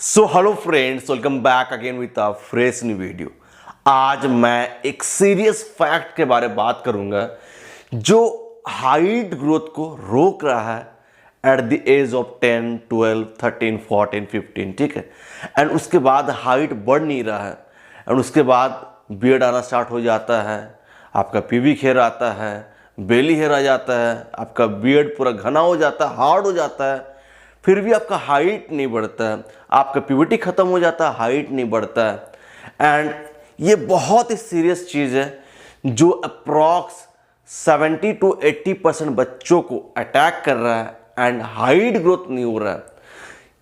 So hello friends, welcome back again with a fresh new video. आज मैं एक serious fact के बारे में बात करूंगा जो हाइट ग्रोथ को रोक रहा है एट द एज ऑफ 10, 12, 13, 14, 15। ठीक है, एंड उसके बाद हाइट बढ़ नहीं रहा है एंड उसके बाद बियर्ड आना स्टार्ट हो जाता है, आपका प्यूबिक हेयर आता है, बेली हेयर आ जाता है, आपका बियर्ड पूरा घना हो जाता है, हार्ड हो जाता है, फिर भी आपका हाइट नहीं बढ़ता है, आपका प्यूबर्टी खत्म हो जाता है, हाइट नहीं बढ़ता है। एंड ये बहुत ही सीरियस चीज़ है जो अप्रॉक्स 70 to 80% बच्चों को अटैक कर रहा है एंड हाइट ग्रोथ नहीं हो रहा है।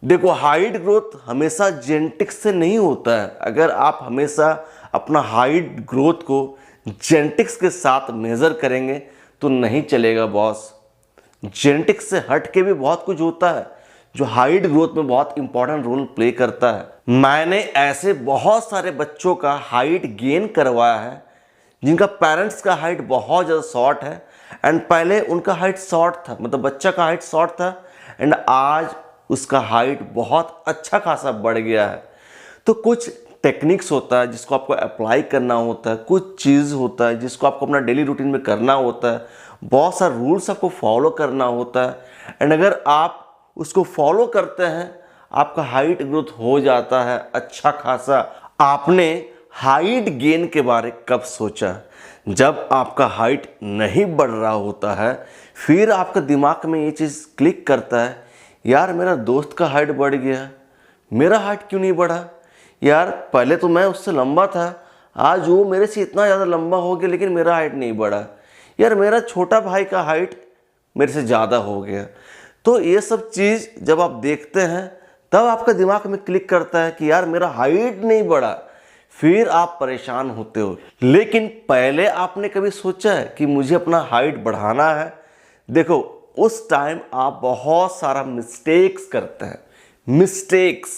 देखो, हाइट ग्रोथ हमेशा जेनेटिक्स से नहीं होता है। अगर आप हमेशा अपना हाइट ग्रोथ को जेनेटिक्स के साथ मेज़र करेंगे तो नहीं चलेगा बॉस। जेनेटिक्स से हट के भी बहुत कुछ होता है जो हाइट ग्रोथ में बहुत इंपॉर्टेंट रोल प्ले करता है। मैंने ऐसे बहुत सारे बच्चों का हाइट गेन करवाया है जिनका पेरेंट्स का हाइट बहुत ज़्यादा शॉर्ट है एंड पहले उनका हाइट शॉर्ट था, मतलब बच्चा का हाइट शॉर्ट था एंड आज उसका हाइट बहुत अच्छा खासा बढ़ गया है। तो कुछ टेक्निक्स होता है जिसको आपको अप्लाई करना होता है, कुछ चीज़ होता है जिसको आपको अपना डेली रूटीन में करना होता है, बहुत सारे रूल्स आपको फॉलो करना होता है एंड अगर आप उसको फॉलो करते हैं आपका हाइट ग्रोथ हो जाता है अच्छा खासा। आपने हाइट गेन के बारे कब सोचा? जब आपका हाइट नहीं बढ़ रहा होता है, फिर आपका दिमाग में ये चीज़ क्लिक करता है, यार मेरा दोस्त का हाइट बढ़ गया, मेरा हाइट क्यों नहीं बढ़ा? यार पहले तो मैं उससे लंबा था, आज वो मेरे से इतना ज़्यादा लंबा हो गया लेकिन मेरा हाइट नहीं बढ़ा। यार मेरा छोटा भाई का हाइट मेरे से ज़्यादा हो गया। तो ये सब चीज़ जब आप देखते हैं तब आपका दिमाग में क्लिक करता है कि यार मेरा हाइट नहीं बढ़ा, फिर आप परेशान होते हो। लेकिन पहले आपने कभी सोचा है कि मुझे अपना हाइट बढ़ाना है? देखो, उस टाइम आप बहुत सारा मिस्टेक्स करते हैं, mistakes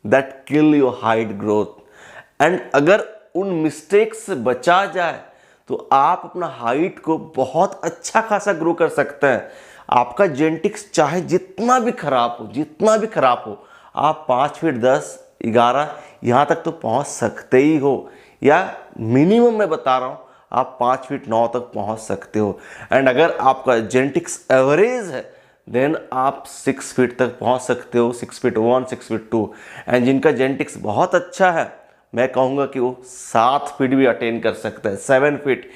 that kill your height growth. And अगर उन मिस्टेक्स से बचा जाए तो आप अपना हाइट को बहुत अच्छा खासा ग्रो कर सकते हैं। आपका जेनेटिक्स चाहे जितना भी खराब हो, जितना भी खराब हो, आप 5 फीट 10, 11 यहाँ तक तो पहुँच सकते ही हो, या मिनिमम मैं बता रहा हूँ आप 5 फीट 9 तक पहुँच सकते हो। एंड अगर आपका जेनेटिक्स एवरेज है देन आप 6 फीट तक पहुँच सकते हो, 6 फीट 1, 6 फीट 2। एंड जिनका जेनेटिक्स बहुत अच्छा है मैं कहूँगा कि वो 7 फीट भी अटेन कर सकता है, 7 फीट।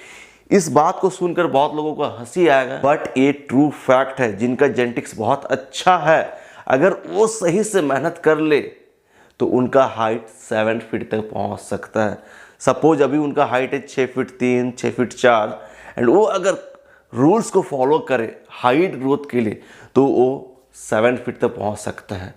इस बात को सुनकर बहुत लोगों को हंसी आएगा, बट ये ट्रू फैक्ट है। जिनका जेनेटिक्स बहुत अच्छा है अगर वो सही से मेहनत कर ले तो उनका हाइट 7 फीट तक पहुंच सकता है। सपोज अभी उनका हाइट है 6 फीट 3, 6 फीट 4 एंड वो अगर रूल्स को फॉलो करे हाइट ग्रोथ के लिए तो वो 7 फीट तक पहुंच सकता है।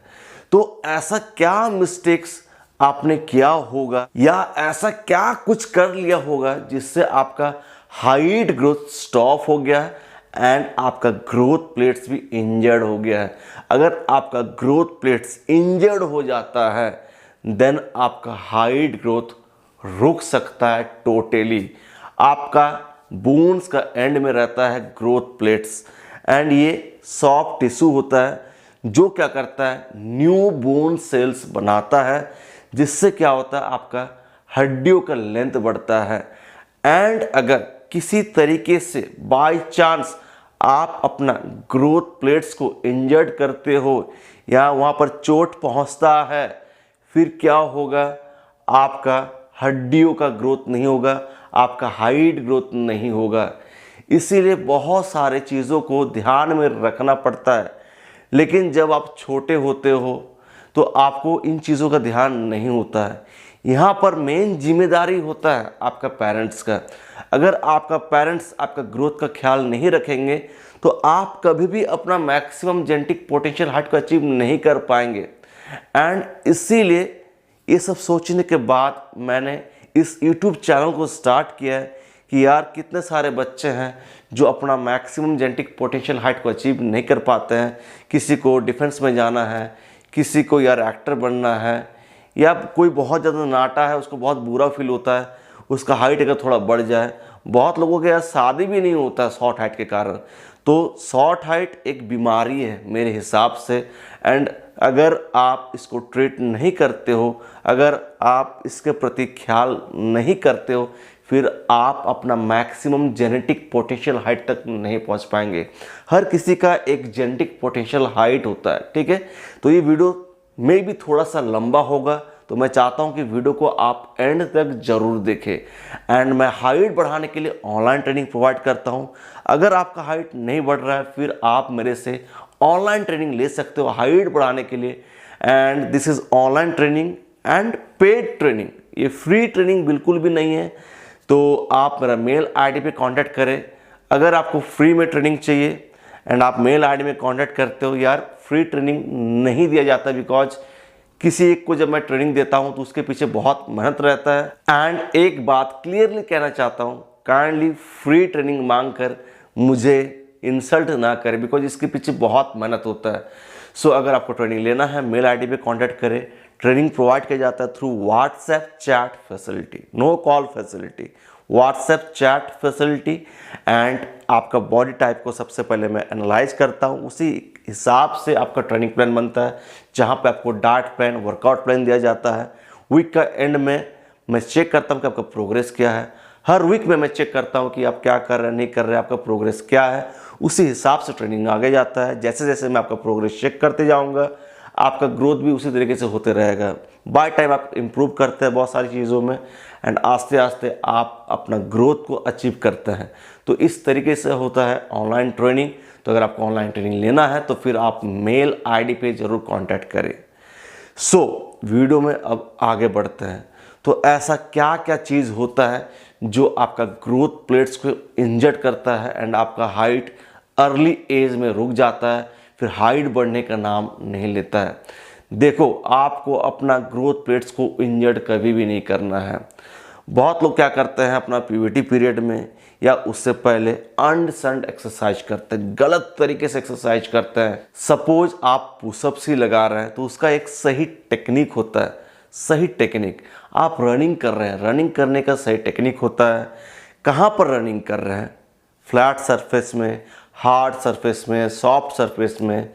तो ऐसा क्या मिस्टेक्स आपने किया होगा या ऐसा क्या कुछ कर लिया होगा जिससे आपका हाइट ग्रोथ स्टॉप हो गया है एंड आपका ग्रोथ प्लेट्स भी इंजर्ड हो गया है? अगर आपका ग्रोथ प्लेट्स इंजर्ड हो जाता है देन आपका हाइट ग्रोथ रुक सकता है टोटली। आपका बोन्स का एंड में रहता है ग्रोथ प्लेट्स एंड ये सॉफ्ट टिश्यू होता है जो क्या करता है, न्यू बोन सेल्स बनाता है, जिससे क्या होता है आपका हड्डियों का लेंथ बढ़ता है। एंड अगर किसी तरीके से बाय चांस आप अपना ग्रोथ प्लेट्स को इंजर्ड करते हो या वहाँ पर चोट पहुँचता है, फिर क्या होगा? आपका हड्डियों का ग्रोथ नहीं होगा, आपका हाइट ग्रोथ नहीं होगा। इसीलिए बहुत सारे चीज़ों को ध्यान में रखना पड़ता है। लेकिन जब आप छोटे होते हो तो आपको इन चीज़ों का ध्यान नहीं होता है। यहाँ पर मेन जिम्मेदारी होता है आपका पेरेंट्स का। अगर आपका पेरेंट्स आपका ग्रोथ का ख्याल नहीं रखेंगे तो आप कभी भी अपना मैक्सिमम जेनेटिक पोटेंशियल हाइट को अचीव नहीं कर पाएंगे। एंड इसीलिए ये सब सोचने के बाद मैंने इस YouTube चैनल को स्टार्ट किया है कि यार कितने सारे बच्चे हैं जो अपना मैक्सिमम जेनेटिक पोटेंशियल हाइट को अचीव नहीं कर पाते हैं। किसी को डिफेंस में जाना है, किसी को यार एक्टर बनना है, या कोई बहुत ज़्यादा नाटा है उसको बहुत बुरा फील होता है उसका हाइट अगर थोड़ा बढ़ जाए। बहुत लोगों के यार शादी भी नहीं होता है शॉर्ट हाइट के कारण। तो शॉर्ट हाइट एक बीमारी है मेरे हिसाब से। एंड अगर आप इसको ट्रीट नहीं करते हो, अगर आप इसके प्रति ख्याल नहीं करते हो, फिर आप अपना मैक्सिमम जेनेटिक पोटेंशियल हाइट तक नहीं पहुंच पाएंगे। हर किसी का एक जेनेटिक पोटेंशियल हाइट होता है, ठीक है। तो ये वीडियो में भी थोड़ा सा लंबा होगा, तो मैं चाहता हूं कि वीडियो को आप एंड तक जरूर देखें। एंड मैं हाइट बढ़ाने के लिए ऑनलाइन ट्रेनिंग प्रोवाइड करता हूं। अगर आपका हाइट नहीं बढ़ रहा है, फिर आप मेरे से ऑनलाइन ट्रेनिंग ले सकते हो हाइट बढ़ाने के लिए। And this is online training and paid training, ये फ्री ट्रेनिंग बिल्कुल भी नहीं है। तो आप मेरा मेल आईडी पे कांटेक्ट करें अगर आपको फ्री में ट्रेनिंग चाहिए। एंड आप मेल आईडी में कांटेक्ट करते हो, यार फ्री ट्रेनिंग नहीं दिया जाता, बिकॉज किसी एक को जब मैं ट्रेनिंग देता हूं तो उसके पीछे बहुत मेहनत रहता है। एंड एक बात क्लियरली कहना चाहता हूं, काइंडली फ्री ट्रेनिंग मांगकर मुझे इंसल्ट ना करें, बिकॉज इसके पीछे बहुत मेहनत होता है। सो अगर आपको ट्रेनिंग लेना है, मेल आईडी पे कांटेक्ट करें। ट्रेनिंग प्रोवाइड किया जाता है through WhatsApp chat facility, no call facility, WhatsApp chat facility. And आपका बॉडी टाइप को सबसे पहले मैं एनालाइज करता हूँ, उसी हिसाब से आपका ट्रेनिंग प्लान बनता है, जहाँ पे आपको डाइट प्लान, वर्कआउट प्लान दिया जाता है। वीक का एंड में मैं चेक करता हूँ कि आपका प्रोग्रेस क्या है। हर वीक में मैं चेक करता हूँ कि आप क्या कर रहे हैं, नहीं कर रहे हैं, आपका प्रोग्रेस क्या है। उसी हिसाब से ट्रेनिंग आगे जाता है। जैसे जैसे मैं आपका प्रोग्रेस चेक करते जाऊँगा, आपका ग्रोथ भी उसी तरीके से होते रहेगा। बाय टाइम आप इम्प्रूव करते हैं बहुत सारी चीज़ों में, एंड आस्ते आस्ते आप अपना ग्रोथ को अचीव करते हैं। तो इस तरीके से होता है ऑनलाइन ट्रेनिंग। तो अगर आपको ऑनलाइन ट्रेनिंग लेना है तो फिर आप मेल आईडी पे ज़रूर कांटेक्ट करें। वीडियो में अब आगे बढ़ते हैं। तो ऐसा क्या क्या चीज़ होता है जो आपका ग्रोथ प्लेट्स को इंजर्ड करता है एंड आपका हाइट अर्ली एज में रुक जाता है, फिर हाइट बढ़ने का नाम नहीं लेता है। देखो, आपको अपना ग्रोथ प्लेट्स को इंजर्ड कभी भी नहीं करना है। बहुत लोग क्या करते हैं, अपना पीवीटी पीरियड में या उससे पहले अनसंड एक्सरसाइज करते हैं, गलत तरीके से एक्सरसाइज करते हैं। सपोज आप पुशअप्स ही लगा रहे हैं तो उसका एक सही टेक्निक होता है, सही टेक्निक। आप रनिंग कर रहे हैं, रनिंग करने का सही टेक्निक होता है। कहाँ पर रनिंग कर रहे हैं, फ्लैट सरफेस में, हार्ड सरफेस में, सॉफ्ट सरफेस में,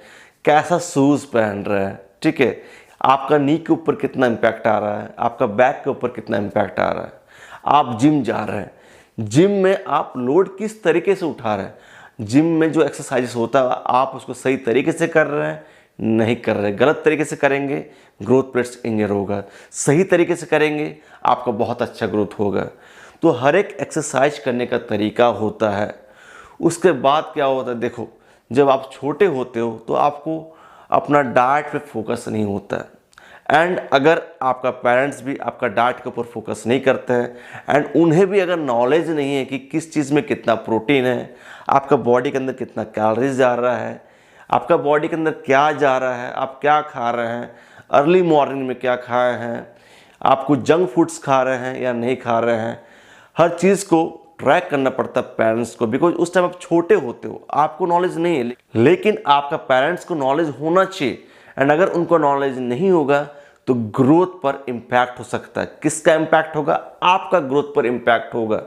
कैसा शूज़ पहन रहे हैं, ठीक है। आपका नी के ऊपर कितना इम्पैक्ट आ रहा है, आपका बैक के ऊपर कितना इम्पैक्ट आ रहा है। आप जिम जा रहे हैं, जिम में आप लोड किस तरीके से उठा रहे हैं, जिम में जो एक्सरसाइज होता है आप उसको सही तरीके से कर रहे हैं, नहीं कर रहे। गलत तरीके से करेंगे ग्रोथ प्लेट्स इंजर होगा, सही तरीके से करेंगे आपका बहुत अच्छा ग्रोथ होगा। तो हर एक एक्सरसाइज करने का तरीका होता है। उसके बाद क्या होता है, देखो जब आप छोटे होते हो तो आपको अपना डाइट पे फोकस नहीं होता है। एंड अगर आपका पेरेंट्स भी आपका डाइट के ऊपर फोकस नहीं करते हैं एंड उन्हें भी अगर नॉलेज नहीं है कि किस चीज़ में कितना प्रोटीन है, आपका बॉडी के अंदर कितना कैलोरीज जा रहा है, आपका बॉडी के अंदर क्या जा रहा है, आप क्या खा रहे हैं, अर्ली मॉर्निंग में क्या खाए हैं, आपको जंक फूड्स खा रहे हैं या नहीं खा रहे हैं, हर चीज़ को ट्रैक करना पड़ता है पेरेंट्स को। बिकॉज उस टाइम आप छोटे होते हो, आपको नॉलेज नहीं है, लेकिन आपका पेरेंट्स को नॉलेज होना चाहिए। एंड अगर उनको नॉलेज नहीं होगा तो ग्रोथ पर इम्पैक्ट हो सकता है। किसका इम्पैक्ट होगा, आपका ग्रोथ पर इम्पैक्ट होगा।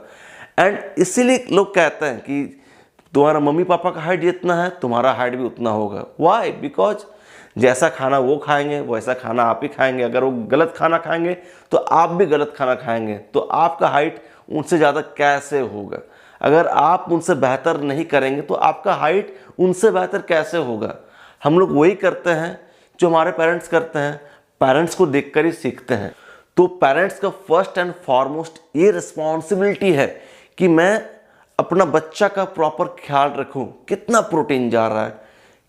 एंड इसीलिए लोग कहते हैं कि तुम्हारा मम्मी पापा का हाइट जितना है तुम्हारा हाइट भी उतना होगा। वाई? बिकॉज जैसा खाना वो खाएंगे वैसा खाना आप ही खाएंगे। अगर वो गलत खाना खाएंगे तो आप भी गलत खाना खाएंगे, तो आपका हाइट उनसे ज़्यादा कैसे होगा। अगर आप उनसे बेहतर नहीं करेंगे तो आपका हाइट उनसे बेहतर कैसे होगा। हम लोग वही करते हैं जो हमारे पेरेंट्स करते हैं, पेरेंट्स को देखकर ही सीखते हैं। तो पेरेंट्स का फर्स्ट एंड फॉरमोस्ट ये रिस्पॉन्सिबिलिटी है कि मैं अपना बच्चा का प्रॉपर ख्याल रखूं। कितना प्रोटीन जा रहा है,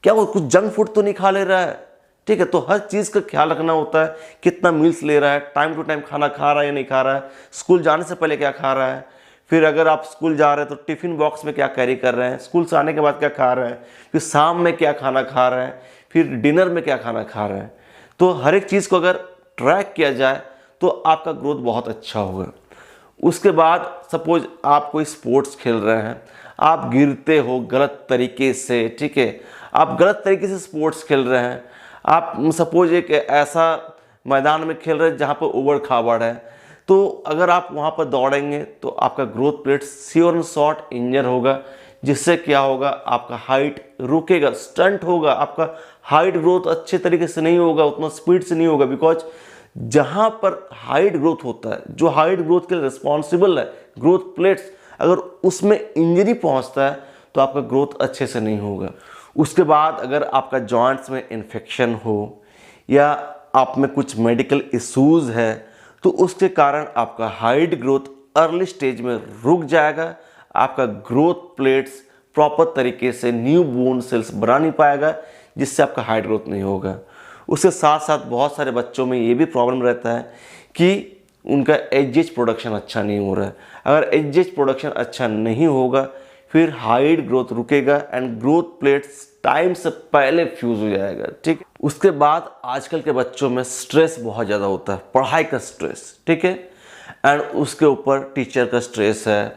क्या वो कुछ जंक फूड तो नहीं खा ले रहा है, ठीक है। तो हर चीज़ का ख्याल रखना होता है, कितना मील्स ले रहा है, टाइम टू टाइम खाना खा रहा है या नहीं खा रहा है, स्कूल जाने से पहले क्या खा रहा है, फिर अगर आप स्कूल जा रहे हैं तो टिफ़िन बॉक्स में क्या कैरी कर रहे हैं, स्कूल से आने के बाद क्या खा रहे हैं, फिर शाम में क्या खाना खा रहे हैं, फिर डिनर में क्या खाना खा रहे हैं। तो हर एक चीज़ को अगर ट्रैक किया जाए तो आपका ग्रोथ बहुत अच्छा होगा। उसके बाद सपोज आप कोई स्पोर्ट्स खेल रहे हैं, आप गिरते हो गलत तरीके से, ठीक है, आप गलत तरीके से स्पोर्ट्स खेल रहे हैं। आप सपोज एक ऐसा मैदान में खेल रहे हैं जहाँ पर उबड़ खाबड़ है, तो अगर आप वहाँ पर दौड़ेंगे तो आपका growth plate sure and short injury होगा, जिससे क्या होगा, आपका हाइट रुकेगा, स्टंट होगा, आपका हाइट ग्रोथ अच्छे तरीके से नहीं होगा, उतना स्पीड से नहीं होगा। बिकॉज जहाँ पर हाइट ग्रोथ होता है, जो हाइट ग्रोथ के लिए रिस्पॉन्सिबल है ग्रोथ प्लेट्स, अगर उसमें इंजरी पहुँचता है तो आपका ग्रोथ अच्छे से नहीं होगा। उसके बाद अगर आपका जॉइंट्स में इन्फेक्शन हो या आप में कुछ मेडिकल इश्यूज़ है तो उसके कारण आपका हाइट ग्रोथ अर्ली स्टेज में रुक जाएगा। आपका ग्रोथ प्लेट्स प्रॉपर तरीके से न्यू बोन सेल्स बना नहीं पाएगा, जिससे आपका हाइट ग्रोथ नहीं होगा। उसके साथ साथ बहुत सारे बच्चों में ये भी प्रॉब्लम रहता है कि उनका एचजीएच प्रोडक्शन अच्छा नहीं हो रहा है। अगर एचजीएच प्रोडक्शन अच्छा नहीं होगा फिर हाइट ग्रोथ रुकेगा एंड ग्रोथ प्लेट्स टाइम से पहले फ्यूज हो जाएगा। ठीक है। उसके बाद आजकल के बच्चों में स्ट्रेस बहुत ज़्यादा होता है, पढ़ाई का स्ट्रेस, ठीक है, एंड उसके ऊपर टीचर का स्ट्रेस है,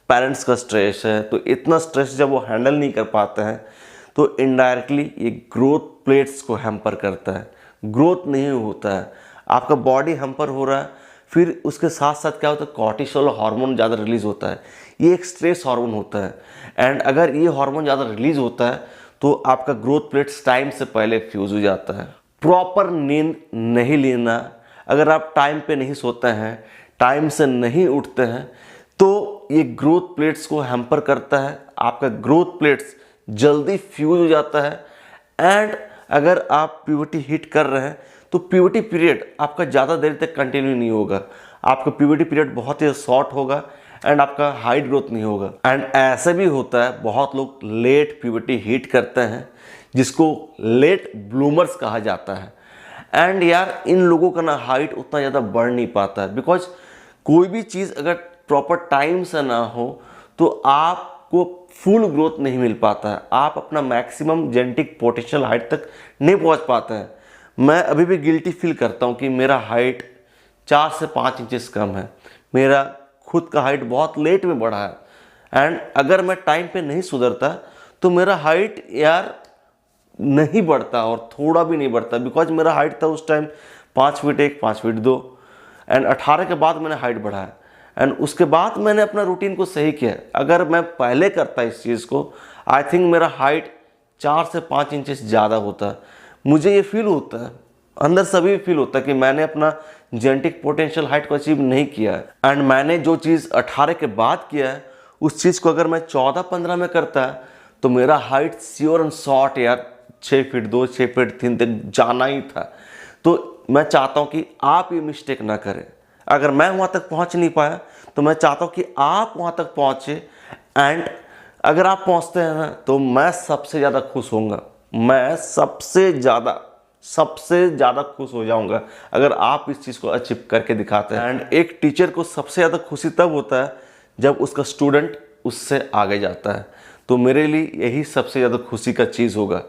पेरेंट्स का स्ट्रेस है। तो इतना स्ट्रेस जब वो हैंडल नहीं कर पाते हैं तो इनडायरेक्टली ये ग्रोथ प्लेट्स को हैम्पर करता है, ग्रोथ नहीं होता है, आपका बॉडी हैम्पर हो रहा है। फिर उसके साथ साथ क्या होता है, कॉर्टिसोल हार्मोन ज़्यादा रिलीज होता है, ये एक स्ट्रेस हार्मोन होता है। एंड अगर ये हार्मोन ज़्यादा रिलीज होता है तो आपका ग्रोथ प्लेट्स टाइम से पहले फ्यूज हो जाता है। प्रॉपर नींद नहीं लेना, अगर आप टाइम पे नहीं सोते हैं, टाइम से नहीं उठते हैं तो ये ग्रोथ प्लेट्स को हैम्पर करता है, आपका ग्रोथ प्लेट्स जल्दी फ्यूज हो जाता है। एंड अगर आप प्यूबर्टी हिट कर रहे हैं तो प्यूबर्टी पीरियड आपका ज़्यादा देर तक कंटिन्यू नहीं होगा, आपका प्यूबर्टी पीरियड बहुत ही शॉर्ट होगा एंड आपका हाइट ग्रोथ नहीं होगा। एंड ऐसा भी होता है बहुत लोग लेट प्यूबर्टी हिट करते हैं, जिसको लेट ब्लूमर्स कहा जाता है। एंड यार इन लोगों का ना हाइट उतना ज़्यादा बढ़ नहीं पाता है, बिकॉज कोई भी चीज़ अगर प्रॉपर टाइम से ना हो तो आपको फुल ग्रोथ नहीं मिल पाता है, आप अपना मैक्सिमम जेनेटिक पोटेंशियल हाइट तक नहीं पहुंच पाते हैं। मैं अभी भी गिल्टी फील करता हूं कि मेरा हाइट 4 से 5 इंचेस कम है, मेरा खुद का हाइट बहुत लेट में बढ़ा है। एंड अगर मैं टाइम पे नहीं सुधरता तो मेरा हाइट यार नहीं बढ़ता और थोड़ा भी नहीं बढ़ता। बिकॉज मेरा हाइट था उस टाइम 5 फीट 1, 5 फीट 2 एंड 18 के बाद मैंने हाइट बढ़ाया एंड उसके बाद मैंने अपना रूटीन को सही किया। अगर मैं पहले करता इस चीज़ को, आई थिंक मेरा हाइट 4 से 5 इंचेस ज़्यादा होता। मुझे ये फील होता है, अंदर सभी फील होता है कि मैंने अपना जेनेटिक पोटेंशियल हाइट को अचीव नहीं किया है। एंड मैंने जो चीज़ 18 के बाद किया है उस चीज़ को अगर मैं 14-15 में करता तो मेरा हाइट श्योर एंड शॉर्ट यार 6 फीट 2, 6 फीट 3 तक जाना ही था। तो मैं चाहता हूँ कि आप ये मिस्टेक ना करें। अगर मैं वहाँ तक पहुँच नहीं पाया तो मैं चाहता हूँ कि आप वहाँ तक पहुँचे। एंड अगर आप पहुँचते हैं ना तो मैं सबसे ज़्यादा खुश होऊंगा, मैं सबसे ज़्यादा खुश हो जाऊंगा अगर आप इस चीज़ को अचीव करके दिखाते हैं। एंड एक टीचर को सबसे ज़्यादा खुशी तब होता है जब उसका स्टूडेंट उससे आगे जाता है। तो मेरे लिए यही सबसे ज़्यादा खुशी का चीज़ होगा।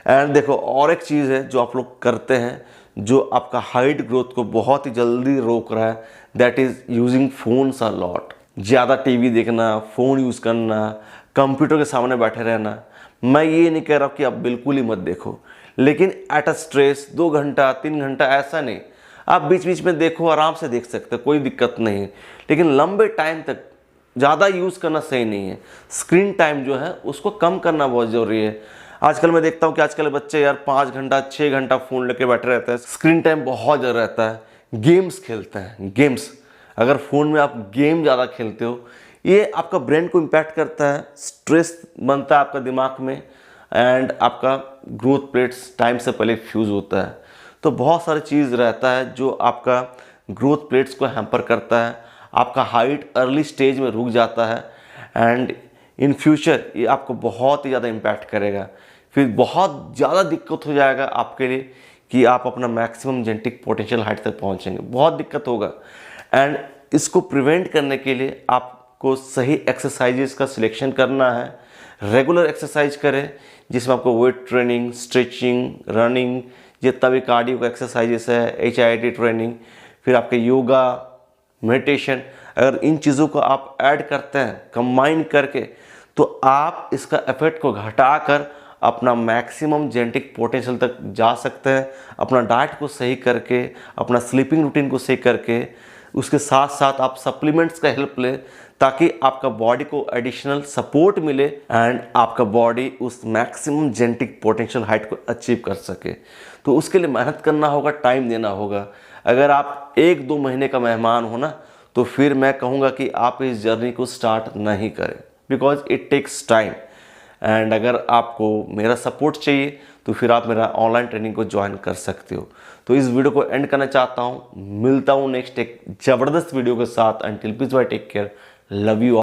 एंड देखो और एक चीज़ है जो आप लोग करते हैं जो आपका हाइट ग्रोथ को बहुत ही जल्दी रोक रहा है, that is using phones a lot. ज़्यादा टीवी देखना, फ़ोन यूज़ करना, कंप्यूटर के सामने बैठे रहना। मैं ये नहीं कह रहा कि आप बिल्कुल ही मत देखो, लेकिन एट अ स्ट्रेस 2 घंटा 3 घंटा ऐसा नहीं, आप बीच बीच में देखो, आराम से देख सकते हो, कोई दिक्कत नहीं है। लेकिन लंबे टाइम तक ज़्यादा यूज़ करना सही नहीं है। स्क्रीन टाइम जो है उसको कम करना बहुत ज़रूरी है। आजकल मैं देखता हूँ कि आजकल बच्चे यार 5 घंटा 6 घंटा फ़ोन लेके बैठे रहते हैं, स्क्रीन टाइम बहुत ज़्यादा रहता है, गेम्स खेलते हैं। गेम्स, अगर फ़ोन में आप गेम ज़्यादा खेलते हो ये आपका ब्रेन को इम्पैक्ट करता है, स्ट्रेस बनता है आपका दिमाग में एंड आपका ग्रोथ प्लेट्स टाइम से पहले फ्यूज़ होता है। तो बहुत सारी चीज़ रहता है जो आपका ग्रोथ प्लेट्स को हैम्पर करता है, आपका हाइट अर्ली स्टेज में रुक जाता है एंड इन फ्यूचर ये आपको बहुत ही ज़्यादा इम्पैक्ट करेगा। फिर बहुत ज़्यादा दिक्कत हो जाएगा आपके लिए कि आप अपना मैक्सिमम जेनेटिक पोटेंशियल हाइट तक पहुंचेंगे, बहुत दिक्कत होगा। एंड इसको प्रिवेंट करने के लिए आपको सही एक्सरसाइजेस का सिलेक्शन करना है, रेगुलर एक्सरसाइज करें जिसमें आपको वेट ट्रेनिंग, स्ट्रेचिंग, रनिंग, जितना भी कार्डियो का एक्सरसाइजेस है, HIIT ट्रेनिंग, फिर आपके योगा, मेडिटेशन, अगर इन चीज़ों को आप ऐड करते हैं कंबाइन करके तो आप इसका इफेक्ट को घटाकर अपना मैक्सिमम जेनेटिक पोटेंशियल तक जा सकते हैं। अपना डाइट को सही करके, अपना स्लीपिंग रूटीन को सही करके उसके साथ साथ आप सप्लीमेंट्स का हेल्प लें ताकि आपका बॉडी को एडिशनल सपोर्ट मिले एंड आपका बॉडी उस मैक्सिमम जेनेटिक पोटेंशियल हाइट को अचीव कर सके। तो उसके लिए मेहनत करना होगा, टाइम देना होगा। अगर आप 1-2 महीने का मेहमान हो ना, तो फिर मैं कहूँगा कि आप इस जर्नी को स्टार्ट नहीं करें, because it takes time. And अगर आपको मेरा सपोर्ट चाहिए तो फिर आप मेरा ऑनलाइन ट्रेनिंग को ज्वाइन कर सकते हो। तो इस वीडियो को एंड करना चाहता हूँ। मिलता हूँ नेक्स्ट एक ज़बरदस्त वीडियो के साथ। Until peace bye, take care, love you.